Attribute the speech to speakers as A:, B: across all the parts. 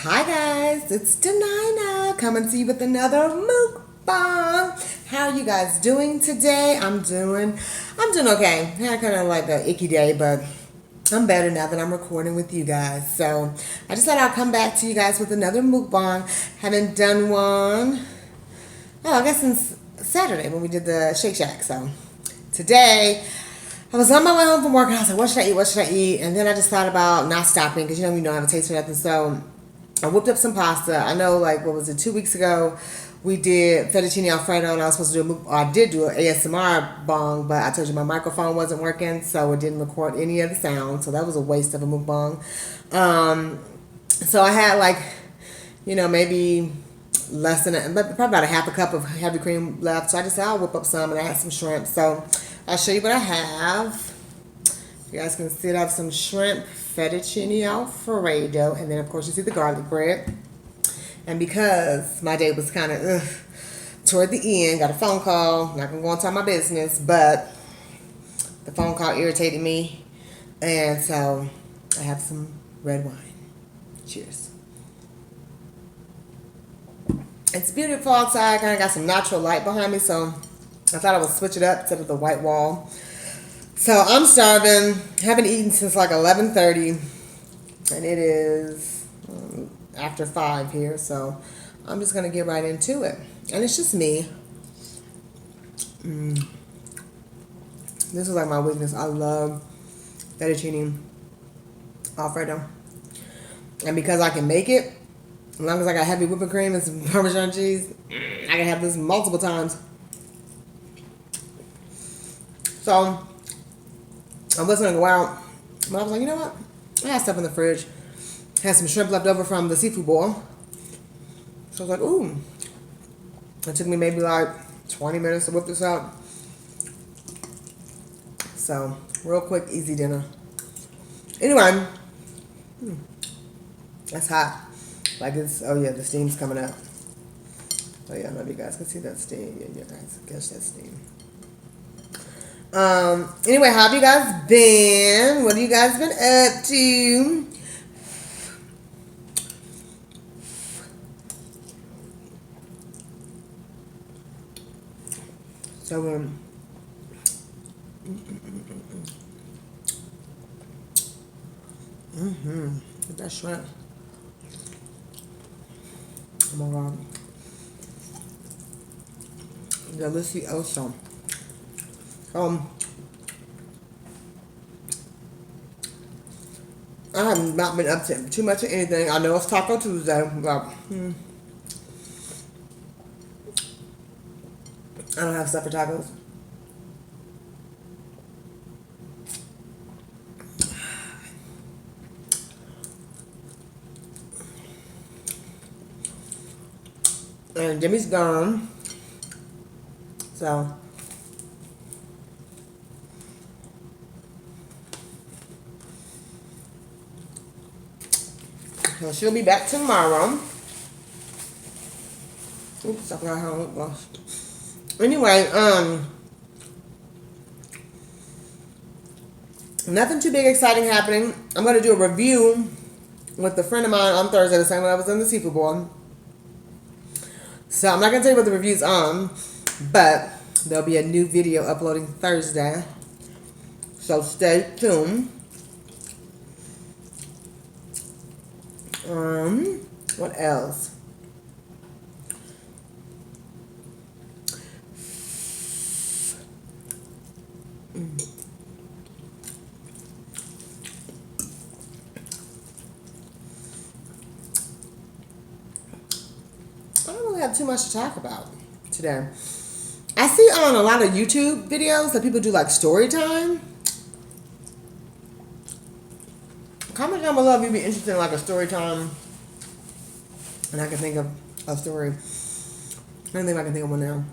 A: Hi guys, it's Denina coming to you with another mukbang. How are you guys doing today? I'm doing okay. I had kind of like an icky day, but I'm better now that I'm recording with you guys. So I just thought I'd come back to you guys with another mukbang. Haven't done one. Oh, I guess since Saturday when we did the Shake Shack. So today I was on my way home from work and I was like, what should I eat? What should I eat? And then I just thought about not stopping because you know I have a taste for nothing. So I whipped up some pasta. I know, like, what was it, 2 weeks ago, we did fettuccine alfredo, and I was supposed to do I did do an ASMR bong, but I told you my microphone wasn't working, so it didn't record any of the sound, so that was a waste of a mukbang. So I had, like, maybe less than, probably about a half a cup of heavy cream left, so I just said I'll whip up some, and I had some shrimp, so I'll show you what I have. You guys can see I have some shrimp fettuccine alfredo, and then of course you see the garlic bread. And because my day was kind of toward the end, got a phone call. Not gonna go into my business, but the phone call irritated me, and so I have some red wine. Cheers. It's beautiful outside. Kind of got some natural light behind me, so I thought I would switch it up instead of the white wall. So I'm starving. Haven't eaten since like 11:30, and it is after 5 here. So I'm just gonna get right into it, and it's just me. This is like my weakness. I love fettuccine alfredo, and because I can make it, as long as I got heavy whipping cream and some Parmesan cheese, I can have this multiple times. So I wasn't gonna go out, but I was like, you know what? I had stuff in the fridge. Had some shrimp left over from the seafood boil. So I was like, ooh. It took me maybe like 20 minutes to whip this up. So, real quick, easy dinner. Anyway, that's hot. Like it's, oh yeah, the steam's coming up. Oh yeah, I know if you guys can see that steam. Yeah, you guys can catch that steam. Anyway, how have you guys been? What have you guys been up to? So, that shrimp. Oh my god. Delicioso. I have not been up to too much of anything. I know it's Taco Tuesday, but I don't have stuff for tacos. And Jimmy's gone. So she'll be back tomorrow. Oops, I forgot how it was. Anyway, nothing too big exciting happening. I'm gonna do a review with a friend of mine on Thursday, the same way I was in the seafood bowl. So I'm not gonna tell you what the review's on, but there'll be a new video uploading Thursday. So stay tuned. What else? I don't really have too much to talk about today. I see on a lot of YouTube videos that people do like story time. Comment down below if you'd be interested in like a story time. And I can think of a story. I don't think I can think of one now.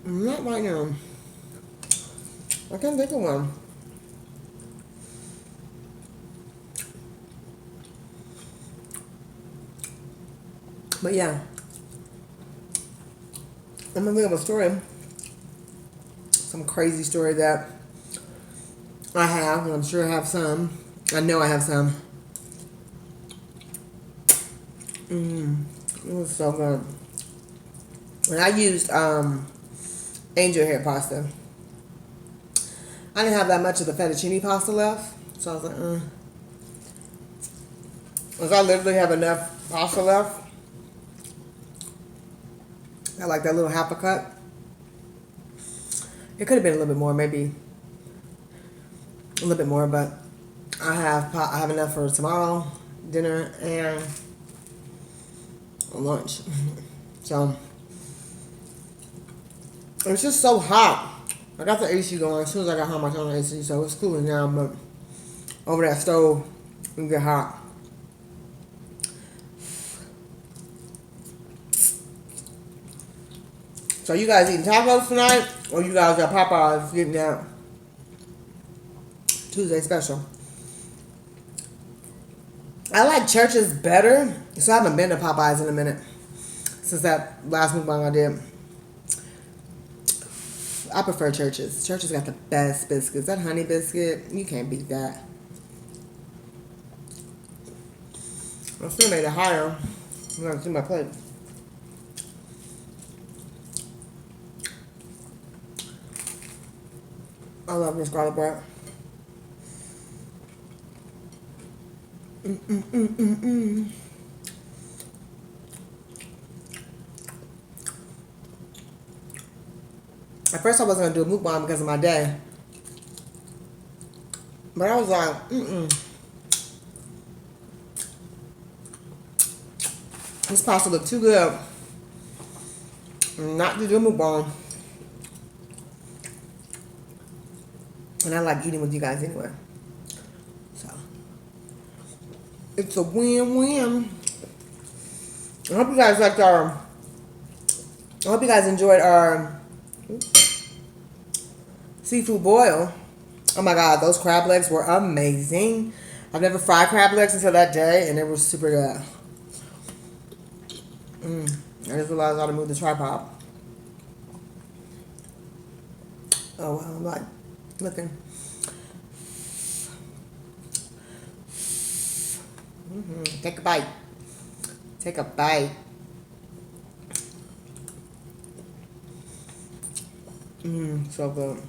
A: Not right now. I can't think of one. But yeah. I'm gonna think of a story. some crazy story that I have, and I'm sure I have some. I know I have some. It was so good. And I used angel hair pasta. I didn't have that much of the fettuccine pasta left, so I was like, because I literally have enough pasta left. I like that little half a cup. It could have been a little bit more, maybe a little bit more, but I have enough for tomorrow, dinner, and lunch. So it's just so hot. I got the AC going. As soon as I got home, I turned on the AC, so it's cooling down. But over that stove, it get hot. So you guys eating tacos tonight, or you guys got Popeyes getting that Tuesday special? I like Church's better, so I haven't been to Popeyes in a minute since that last mukbang I did. I prefer Church's. Church's got the best biscuits. That honey biscuit, you can't beat that. I still made it higher. I'm gonna see my plate. I love this garlic bread. At first I wasn't going to do a mukbang because of my day. But I was like, this pasta looked too good not to do a mukbang. And I like eating with you guys anyway. So, it's a win-win. I hope you guys liked I hope you guys enjoyed our seafood boil. Oh my God, those crab legs were amazing. I've never fried crab legs until that day, and it was super good. I just realized how to move the tripod. Oh, well, I'm like looking. Take a bite. Take a bite. So good.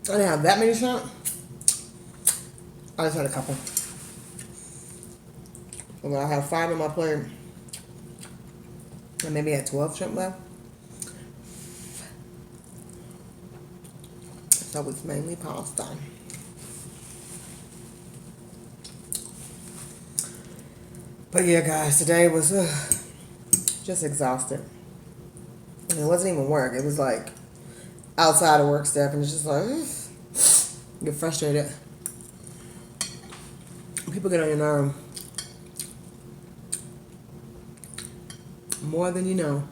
A: I didn't have that many shrimp. I just had a couple. Well, I have 5 on my plate. And maybe I had 12 shrimp left. So it's mainly pasta. But yeah, guys, today was just exhausted. And it wasn't even work. It was like outside of work stuff, and it's just like get frustrated. People get on your nerve more than you know.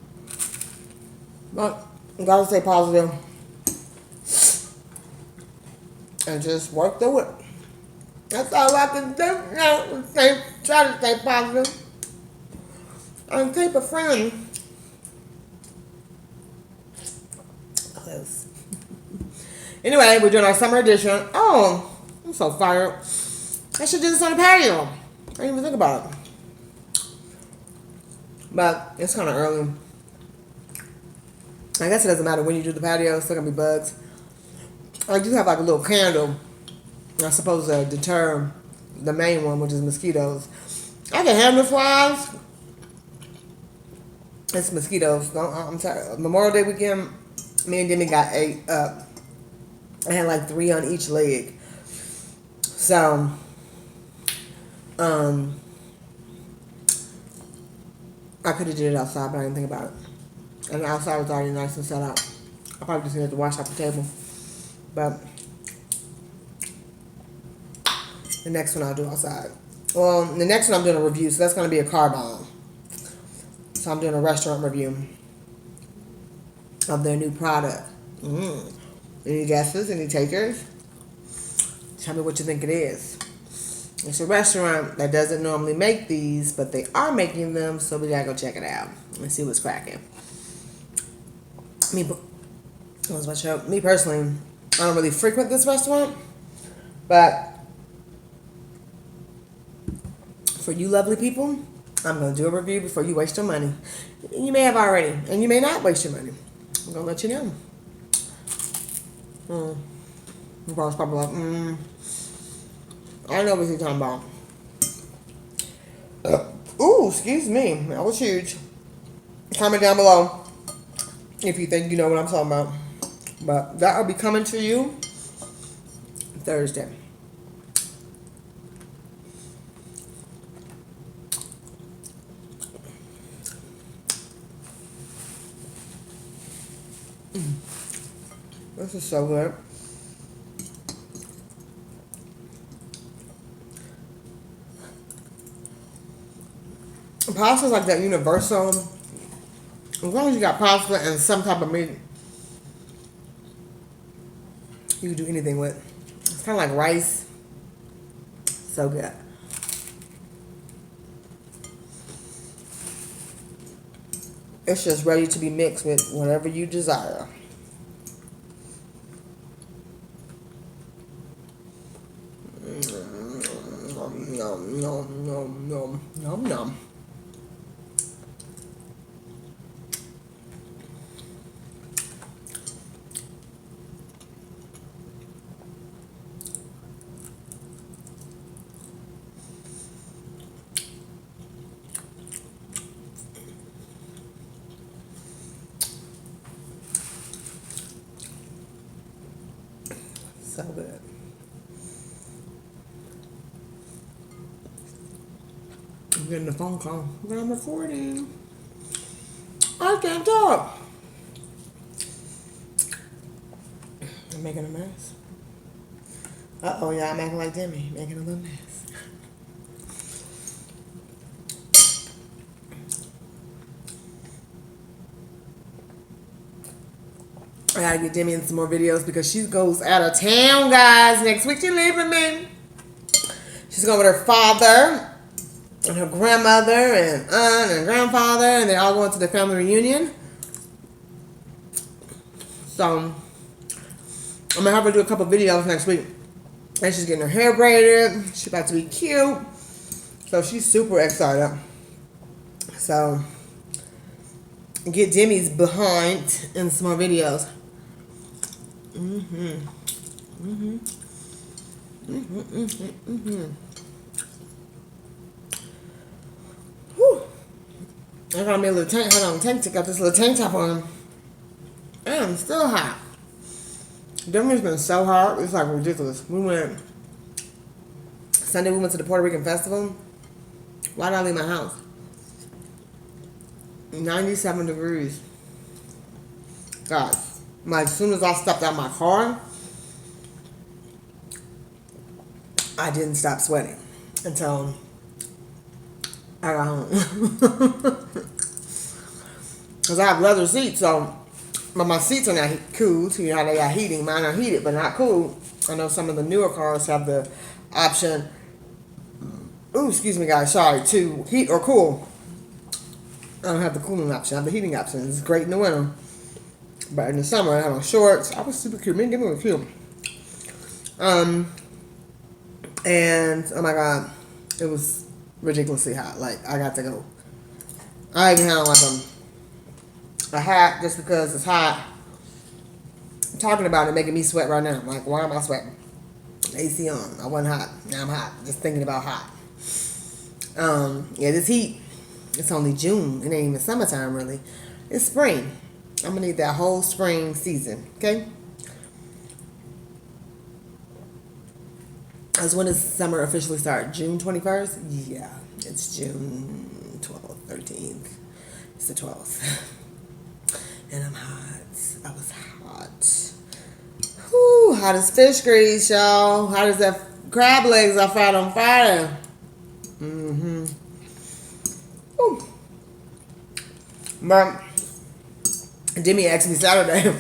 A: But you gotta stay positive and just work through it. That's all I can do. Try to stay positive and keep a friend close. Anyway, we're doing our summer edition. Oh, I'm so fired. I should do this on the patio. I didn't even think about it. But it's kind of early. I guess it doesn't matter when you do the patio. It's still going to be bugs. I do have like a little candle that's supposed to deter the main one, which is mosquitoes. I can handle flies. It's mosquitoes. I'm sorry. Memorial Day weekend, me and Demi got 8 up. I had like 3 on each leg. So, I could have did it outside, but I didn't think about it. And the outside was already nice and set up. I probably just needed to wash off the table. But the next one I'll do outside. Well, the next one I'm doing a review, so that's going to be a car bomb. So I'm doing a restaurant review of their new product. Any guesses? Any takers? Tell me what you think it is. It's a restaurant that doesn't normally make these, but they are making them, so we gotta go check it out and see what's cracking. Me personally, I don't really frequent this restaurant, but for you lovely people, I'm gonna do a review before you waste your money. You may have already, and you may not waste your money. I'm gonna let you know. The boss probably like, I know what you're talking about. Ooh, excuse me. That was huge. Comment down below if you think you know what I'm talking about. But that will be coming to you Thursday. This is so good. Pasta's like that universal. As long as you got pasta and some type of meat, you can do anything with. It's kind of like rice. So good. It's just ready to be mixed with whatever you desire. Nom, nom, nom, nom, nom, nom. So good. I'm getting a phone call, but I'm recording. I can't talk. I'm making a mess. Uh-oh, y'all, I'm acting like Demi, making a little mess. I gotta get Demi in some more videos because she goes out of town, guys. Next week she's leaving me. She's going with her father and her grandmother and aunt and grandfather, and they're all going to the family reunion. So I'm gonna have her do a couple videos next week. And she's getting her hair braided. She's about to be cute. So she's super excited. So get Demi's behind in some more videos. Whew. I got me a little tank. Hold on, got this little tank top on. I'm still hot. Denver's been so hot. It's like ridiculous. Sunday we went to the Puerto Rican festival. Why did I leave my house? 97 degrees. Guys, as soon as I stepped out my car, I didn't stop sweating until I got home. Because I have leather seats, so but my seats are not cooled. You know how they got heating. Mine are heated, but not cooled. I know some of the newer cars have the option, ooh, excuse me guys, sorry, to heat or cool. I don't have the cooling option. I have the heating option. It's great in the winter. But in the summer, I have on shorts. I was super cute. Me and Demi were cute. And, oh my God, it was ridiculously hot. Like, I got to go. I even had like a hat just because it's hot. I'm talking about it making me sweat right now. I'm like, why am I sweating? AC on. I wasn't hot. Now I'm hot. Just thinking about hot. Yeah, this heat. It's only June. It ain't even summertime, really. It's spring. I'm going to need that whole spring season, okay? As when does summer officially start? June 21st? Yeah, it's June 12th, 13th. It's the 12th. And I'm hot. I was hot. Whew, hot as fish grease, y'all. Hot as that crab legs I fried on Friday. Whew. But Demi asked me Saturday.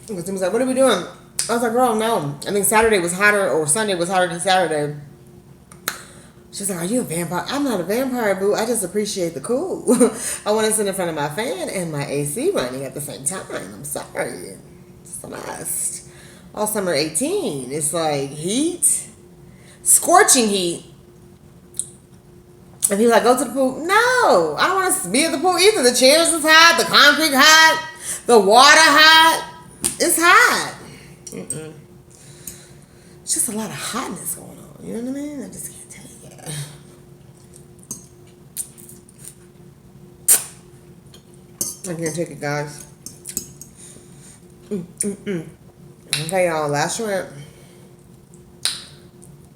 A: Because Demi was like, what are we doing? I was like, girl, no. I think Saturday was hotter, or Sunday was hotter than Saturday. She's like, are you a vampire? I'm not a vampire, boo. I just appreciate the cool. I want to sit in front of my fan and my AC running at the same time. I'm sorry. It's a must. All summer 18. It's like heat. Scorching heat. And he's like, go to the pool. No. I don't want to be at the pool either. The chairs is hot. The concrete hot. The water hot. It's hot. Mm-mm. It's just a lot of hotness going on. You know what I mean? I just can't tell you that. I can't take it, guys. Okay, y'all. Last shrimp.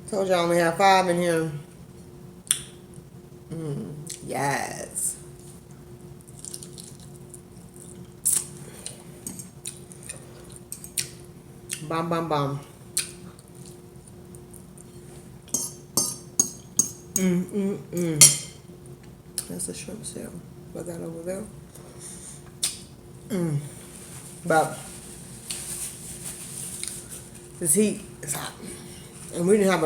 A: Told y'all I only have 5 in here. Yes. Bum, bum, bum. That's a shrimp sale. Put that over there. But this heat is hot. And we didn't have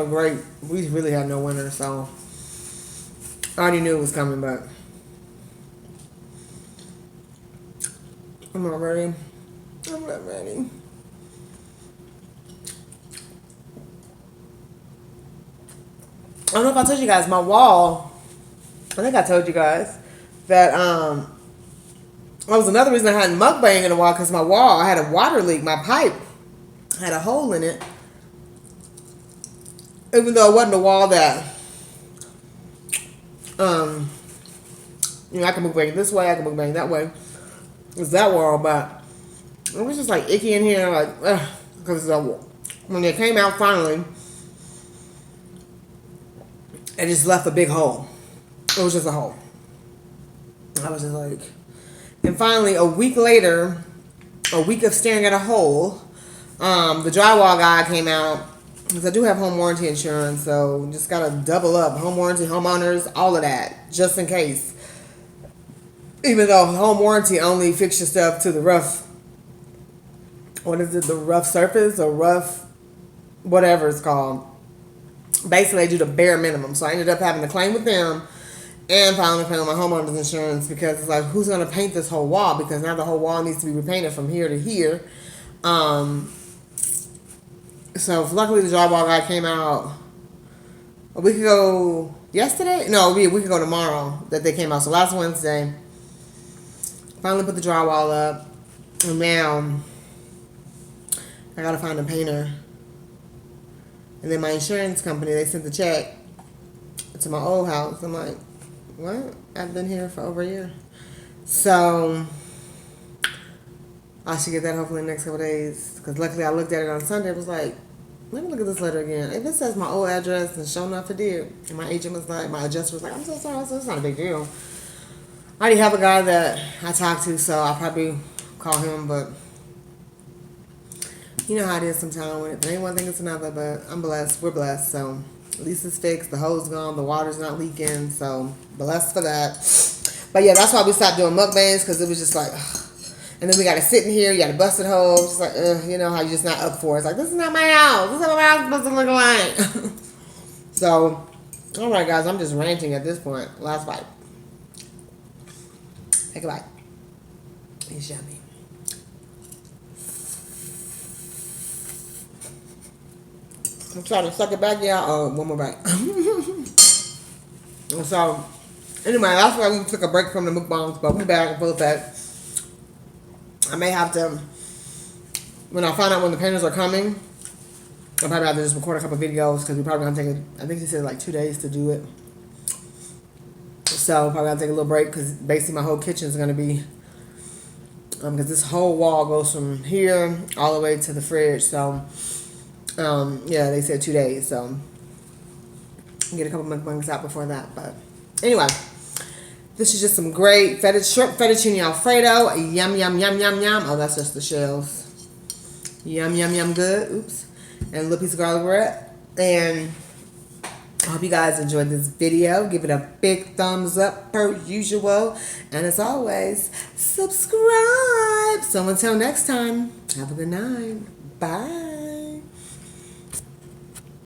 A: we really had no winter, so I already knew it was coming, but I'm not ready. I'm not ready. I don't know if I told you guys, my wall, I think I told you guys that that was another reason I hadn't mukbang in a while, because my wall, I had a water leak. My pipe had a hole in it. Even though it wasn't a wall that, I can mukbang this way, I can mukbang that way. It's that wall, but it was just like icky in here, like, because when it came out finally, it just left a big hole. It was just a hole. I was just like, and finally, a week later, a week of staring at a hole, the drywall guy came out, because I do have home warranty insurance, so just got to double up. Home warranty, homeowners, all of that, just in case. Even though home warranty only fix your stuff to the rough, what is it, the rough surface or rough, whatever it's called. Basically, they do the bare minimum. So I ended up having to claim with them and filing a claim with my homeowner's insurance, because it's like, who's going to paint this whole wall? Because now the whole wall needs to be repainted from here to here. So luckily the drywall guy came out a week ago yesterday. No, it'll be a week ago tomorrow that they came out. So last Wednesday, finally put the drywall up. And now I got to find a painter. And then my insurance company, they sent the check to my old house. I'm like, what? I've been here for over a year. So I should get that hopefully in the next couple of days. Because luckily I looked at it on Sunday. It was like, let me look at this letter again. If it says my old address, and sure enough it did. And my agent was like, my adjuster was like, I'm so sorry. So it's not a big deal. I already have a guy that I talk to, so I'll probably call him. But you know how it is sometimes. When it ain't one thing, it's another. But I'm blessed. We're blessed. So at least it's fixed. The hole's gone. The water's not leaking. So blessed for that. But yeah, that's why we stopped doing mukbangs, because it was just like, ugh. And then we got to sit in here. You got to bust it hole. Just like, you know how you're just not up for it. It's like, this is not my house. This is what my house supposed to look like. So, all right, guys. I'm just ranting at this point. Last bite. Take a bite. It's yummy. I'm trying to suck it back, y'all. Oh, one more bite. So, anyway, that's why we took a break from the mukbangs, but we're back and forth back. I may have to, when I find out when the painters are coming, I'll probably have to just record a couple videos, because we're probably going to take I think he said like 2 days to do it. So probably going to take a little break, because basically my whole kitchen is going to be, because this whole wall goes from here all the way to the fridge. So, yeah, they said 2 days. So get a couple mukbangs out before that. But anyway. This is just some great shrimp fettuccine Alfredo. Yum, yum, yum, yum, yum. Oh, that's just the shells. Yum, yum, yum, good. Oops. And a little piece of garlic bread. And I hope you guys enjoyed this video. Give it a big thumbs up per usual. And as always, subscribe. So until next time, have a good night. Bye.